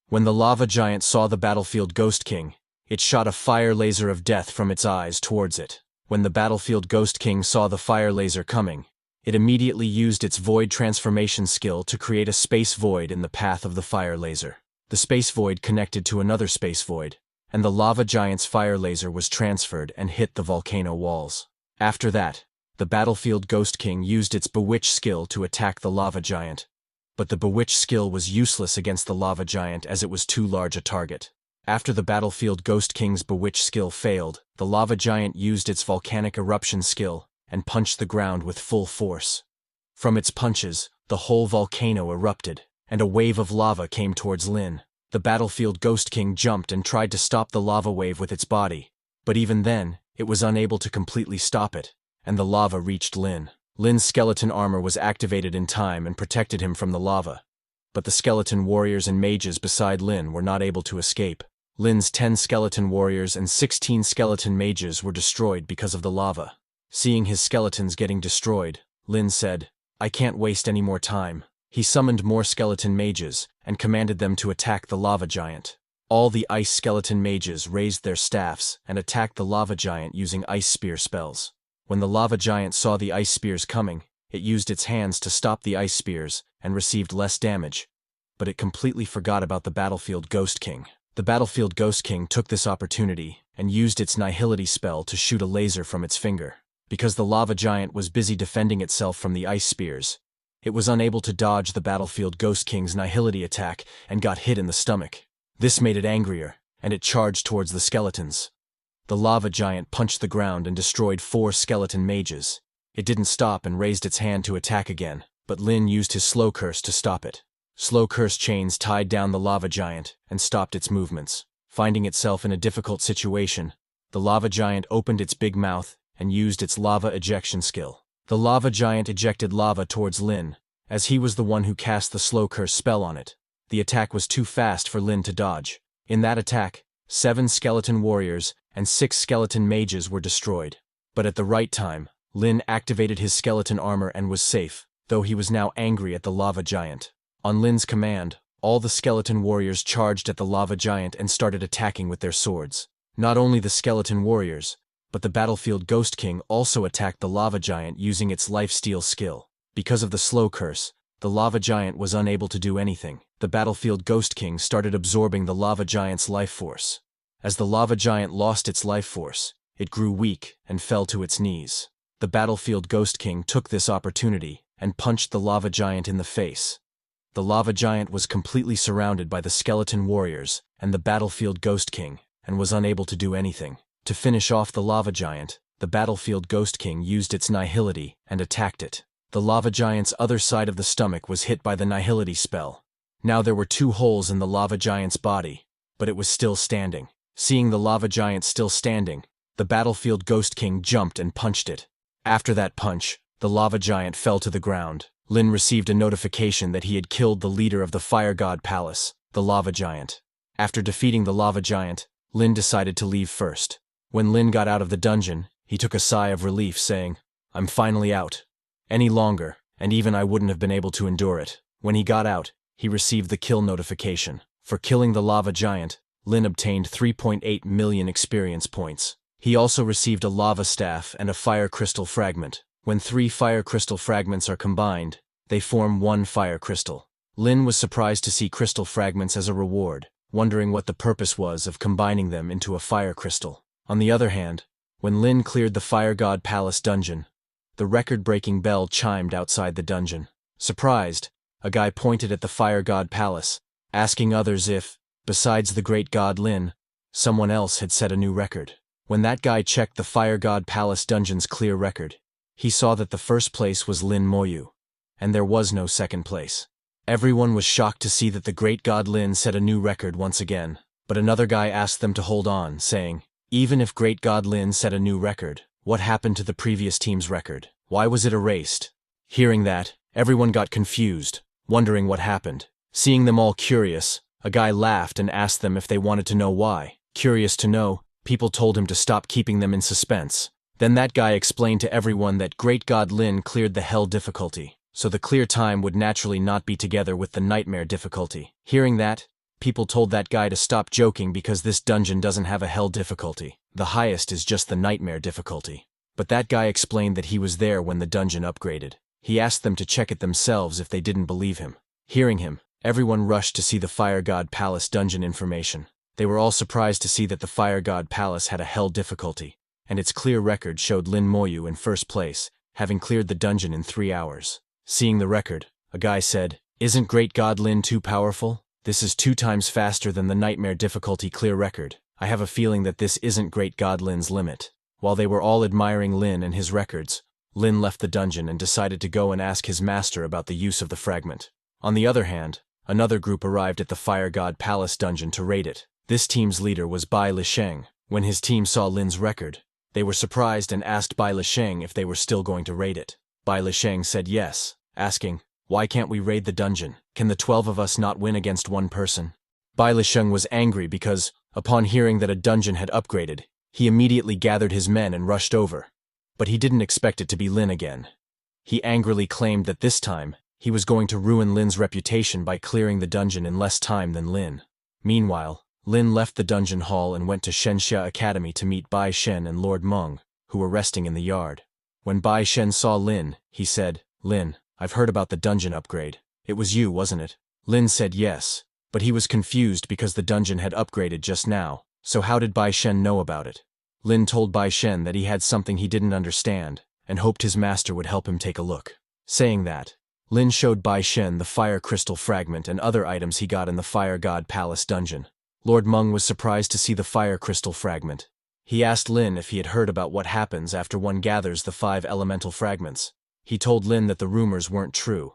When the lava giant saw the battlefield Ghost King, it shot a fire laser of death from its eyes towards it. When the battlefield Ghost King saw the fire laser coming, it immediately used its void transformation skill to create a space void in the path of the fire laser. The space void connected to another space void, and the lava giant's fire laser was transferred and hit the volcano walls. After that, the battlefield Ghost King used its Bewitch skill to attack the lava giant, but the Bewitch skill was useless against the lava giant as it was too large a target. After the battlefield Ghost King's Bewitch skill failed, the lava giant used its volcanic eruption skill and punched the ground with full force. From its punches, the whole volcano erupted, and a wave of lava came towards Lin. The battlefield Ghost King jumped and tried to stop the lava wave with its body, but even then, it was unable to completely stop it, and the lava reached Lin. Lin's skeleton armor was activated in time and protected him from the lava, but the skeleton warriors and mages beside Lin were not able to escape. Lin's 10 skeleton warriors and 16 skeleton mages were destroyed because of the lava. Seeing his skeletons getting destroyed, Lin said, "I can't waste any more time." He summoned more skeleton mages and commanded them to attack the lava giant. All the ice skeleton mages raised their staffs and attacked the lava giant using ice spear spells. When the lava giant saw the ice spears coming, it used its hands to stop the ice spears and received less damage, but it completely forgot about the battlefield Ghost King. The battlefield Ghost King took this opportunity and used its Nihility spell to shoot a laser from its finger. Because the lava giant was busy defending itself from the ice spears, it was unable to dodge the battlefield Ghost King's Nihility attack and got hit in the stomach. This made it angrier, and it charged towards the skeletons. The lava giant punched the ground and destroyed 4 skeleton mages. It didn't stop and raised its hand to attack again, but Lin used his slow curse to stop it. Slow curse chains tied down the lava giant and stopped its movements. Finding itself in a difficult situation, the lava giant opened its big mouth and used its lava ejection skill. The lava giant ejected lava towards Lin, as he was the one who cast the slow curse spell on it. The attack was too fast for Lin to dodge. In that attack, 7 skeleton warriors and 6 skeleton mages were destroyed. But at the right time, Lin activated his skeleton armor and was safe, though he was now angry at the lava giant. On Lin's command, all the skeleton warriors charged at the lava giant and started attacking with their swords. Not only the skeleton warriors, but the battlefield Ghost King also attacked the lava giant using its lifesteal skill. Because of the slow curse, the lava giant was unable to do anything. The battlefield Ghost King started absorbing the lava giant's life force. As the lava giant lost its life force, it grew weak and fell to its knees. The battlefield Ghost King took this opportunity and punched the lava giant in the face. The lava giant was completely surrounded by the skeleton warriors and the battlefield Ghost King and was unable to do anything. To finish off the lava giant, the battlefield Ghost King used its Nihility and attacked it. The lava giant's other side of the stomach was hit by the Nihility spell. Now there were 2 holes in the lava giant's body, but it was still standing. Seeing the lava giant still standing, the battlefield Ghost King jumped and punched it. After that punch, the lava giant fell to the ground. Lin received a notification that he had killed the leader of the Fire God Palace, the lava giant. After defeating the lava giant, Lin decided to leave first. When Lin got out of the dungeon, he took a sigh of relief, saying, "I'm finally out. Any longer, and even I wouldn't have been able to endure it." When he got out, he received the kill notification. For killing the lava giant, Lin obtained 3.8 million experience points. He also received a lava staff and a fire crystal fragment. When 3 fire crystal fragments are combined, they form 1 fire crystal. Lin was surprised to see crystal fragments as a reward, wondering what the purpose was of combining them into a fire crystal. On the other hand, when Lin cleared the Fire God Palace dungeon, the record-breaking bell chimed outside the dungeon. Surprised, a guy pointed at the Fire God Palace, asking others if, besides the great god Lin, someone else had set a new record. When that guy checked the Fire God Palace dungeon's clear record, he saw that the first place was Lin Moyu, and there was no second place. Everyone was shocked to see that the great god Lin set a new record once again, but another guy asked them to hold on, saying, "Even if great god Lin set a new record, what happened to the previous team's record? Why was it erased?" Hearing that, everyone got confused, wondering what happened. Seeing them all curious, a guy laughed and asked them if they wanted to know why. Curious to know, people told him to stop keeping them in suspense. Then that guy explained to everyone that great god Lin cleared the hell difficulty, so the clear time would naturally not be together with the nightmare difficulty. Hearing that, People told that guy to stop joking because this dungeon doesn't have a hell difficulty. The highest is just the nightmare difficulty. But that guy explained that he was there when the dungeon upgraded. He asked them to check it themselves if they didn't believe him. Hearing him, everyone rushed to see the Fire God Palace dungeon information. They were all surprised to see that the Fire God Palace had a hell difficulty, and its clear record showed Lin Moyu in first place, having cleared the dungeon in 3 hours. Seeing the record, a guy said, "Isn't Great God Lin too powerful? This is 2 times faster than the nightmare difficulty clear record. I have a feeling that this isn't Great God Lin's limit." While they were all admiring Lin and his records, Lin left the dungeon and decided to go and ask his master about the use of the fragment. On the other hand, another group arrived at the Fire God Palace dungeon to raid it. This team's leader was Bai Lisheng. When his team saw Lin's record, they were surprised and asked Bai Lisheng if they were still going to raid it. Bai Lisheng said yes, asking, "Why can't we raid the dungeon? Can the 12 of us not win against one person?" Bai Lisheng was angry because, upon hearing that a dungeon had upgraded, he immediately gathered his men and rushed over. But he didn't expect it to be Lin again. He angrily claimed that this time, he was going to ruin Lin's reputation by clearing the dungeon in less time than Lin. Meanwhile, Lin left the dungeon hall and went to Shenxia Academy to meet Bai Shen and Lord Meng, who were resting in the yard. When Bai Shen saw Lin, he said, "Lin, I've heard about the dungeon upgrade. It was you, wasn't it?" Lin said yes, but he was confused because the dungeon had upgraded just now. So how did Bai Shen know about it? Lin told Bai Shen that he had something he didn't understand, and hoped his master would help him take a look. Saying that, Lin showed Bai Shen the fire crystal fragment and other items he got in the Fire God Palace dungeon. Lord Meng was surprised to see the fire crystal fragment. He asked Lin if he had heard about what happens after one gathers the 5 elemental fragments. He told Lin that the rumors weren't true.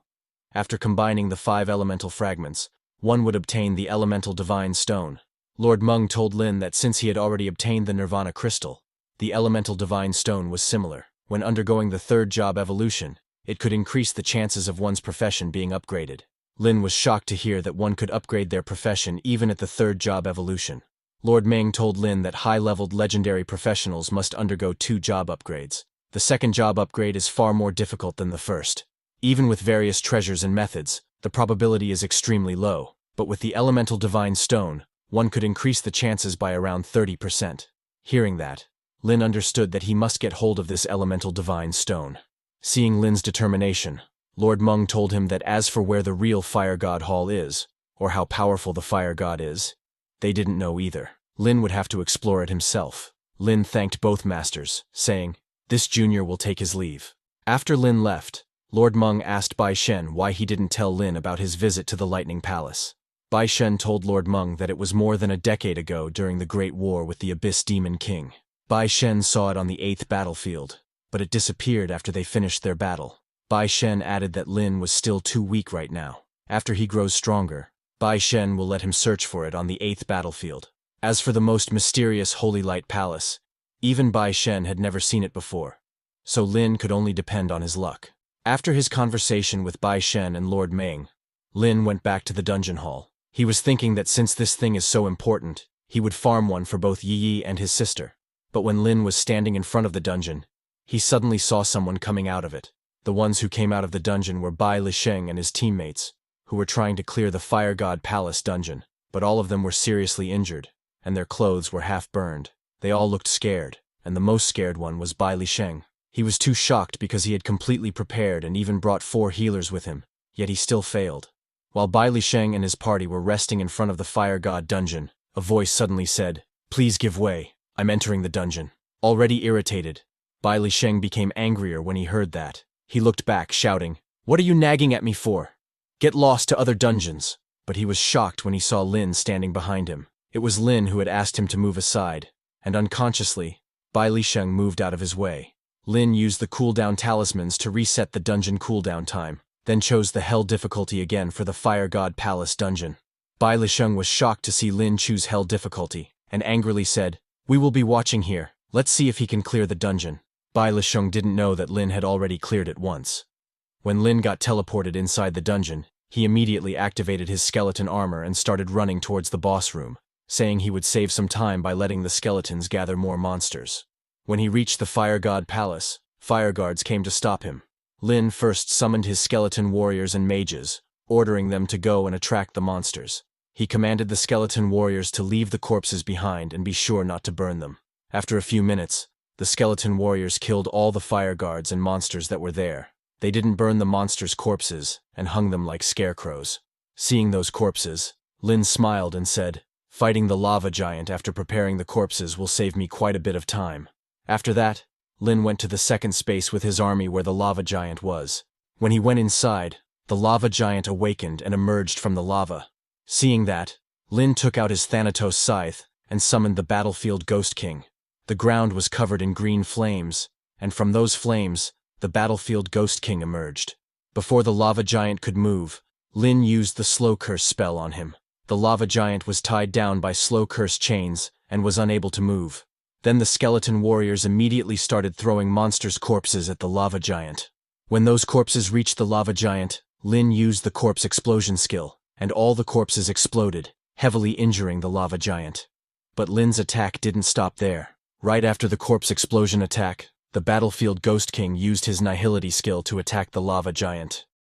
After combining the 5 elemental fragments, one would obtain the elemental divine stone. Lord Meng told Lin that since he had already obtained the Nirvana crystal, the elemental divine stone was similar. When undergoing the 3rd job evolution, it could increase the chances of one's profession being upgraded. Lin was shocked to hear that one could upgrade their profession even at the 3rd job evolution. Lord Meng told Lin that high-leveled legendary professionals must undergo 2 job upgrades. The 2nd job upgrade is far more difficult than the 1st. Even with various treasures and methods, the probability is extremely low, but with the elemental divine stone, one could increase the chances by around 30%. Hearing that, Lin understood that he must get hold of this elemental divine stone. Seeing Lin's determination, Lord Meng told him that as for where the real Fire God Hall is, or how powerful the Fire God is, they didn't know either. Lin would have to explore it himself. Lin thanked both masters, saying, "This junior will take his leave." After Lin left, Lord Meng asked Bai Shen why he didn't tell Lin about his visit to the Lightning Palace. Bai Shen told Lord Meng that it was more than a decade ago during the Great War with the Abyss Demon King. Bai Shen saw it on the 8th battlefield, but it disappeared after they finished their battle. Bai Shen added that Lin was still too weak right now. After he grows stronger, Bai Shen will let him search for it on the 8th battlefield. As for the most mysterious Holy Light Palace, even Bai Shen had never seen it before, so Lin could only depend on his luck. After his conversation with Bai Shen and Lord Meng, Lin went back to the dungeon hall. He was thinking that since this thing is so important, he would farm one for both Yi Yi and his sister. But when Lin was standing in front of the dungeon, he suddenly saw someone coming out of it. The ones who came out of the dungeon were Bai Lisheng and his teammates, who were trying to clear the Fire God Palace dungeon, but all of them were seriously injured, and their clothes were half burned. They all looked scared, and the most scared one was Bai Lisheng. He was too shocked because he had completely prepared and even brought 4 healers with him, yet he still failed. While Bai Lisheng and his party were resting in front of the Fire God dungeon, a voice suddenly said, "Please give way, I'm entering the dungeon." Already irritated, Bai Lisheng became angrier when he heard that. He looked back, shouting, "What are you nagging at me for? Get lost to other dungeons." But he was shocked when he saw Lin standing behind him. It was Lin who had asked him to move aside, and unconsciously, Bai Lisheng moved out of his way. Lin used the cooldown talismans to reset the dungeon cooldown time, then chose the Hell difficulty again for the Fire God Palace dungeon. Bai Lisheng was shocked to see Lin choose Hell difficulty, and angrily said, "We will be watching here. Let's see if he can clear the dungeon." Bai Lisheng didn't know that Lin had already cleared it once. When Lin got teleported inside the dungeon, he immediately activated his skeleton armor and started running towards the boss room, saying he would save some time by letting the skeletons gather more monsters. When he reached the Fire God Palace, fire guards came to stop him. Lin first summoned his skeleton warriors and mages, ordering them to go and attract the monsters. He commanded the skeleton warriors to leave the corpses behind and be sure not to burn them. After a few minutes, the skeleton warriors killed all the fire guards and monsters that were there. They didn't burn the monsters' corpses and hung them like scarecrows. Seeing those corpses, Lin smiled and said, "Fighting the lava giant after preparing the corpses will save me quite a bit of time." After that, Lin went to the second space with his army where the lava giant was. When he went inside, the lava giant awakened and emerged from the lava. Seeing that, Lin took out his Thanatos scythe and summoned the battlefield Ghost King. The ground was covered in green flames, and from those flames, the battlefield Ghost King emerged. Before the lava giant could move, Lin used the slow curse spell on him. The lava giant was tied down by slow curse chains and was unable to move. Then the skeleton warriors immediately started throwing monsters' corpses at the lava giant. When those corpses reached the lava giant, Lin used the corpse explosion skill, and all the corpses exploded, heavily injuring the lava giant. But Lin's attack didn't stop there. Right after the corpse explosion attack, the battlefield Ghost King used his nihility skill to attack the lava giant.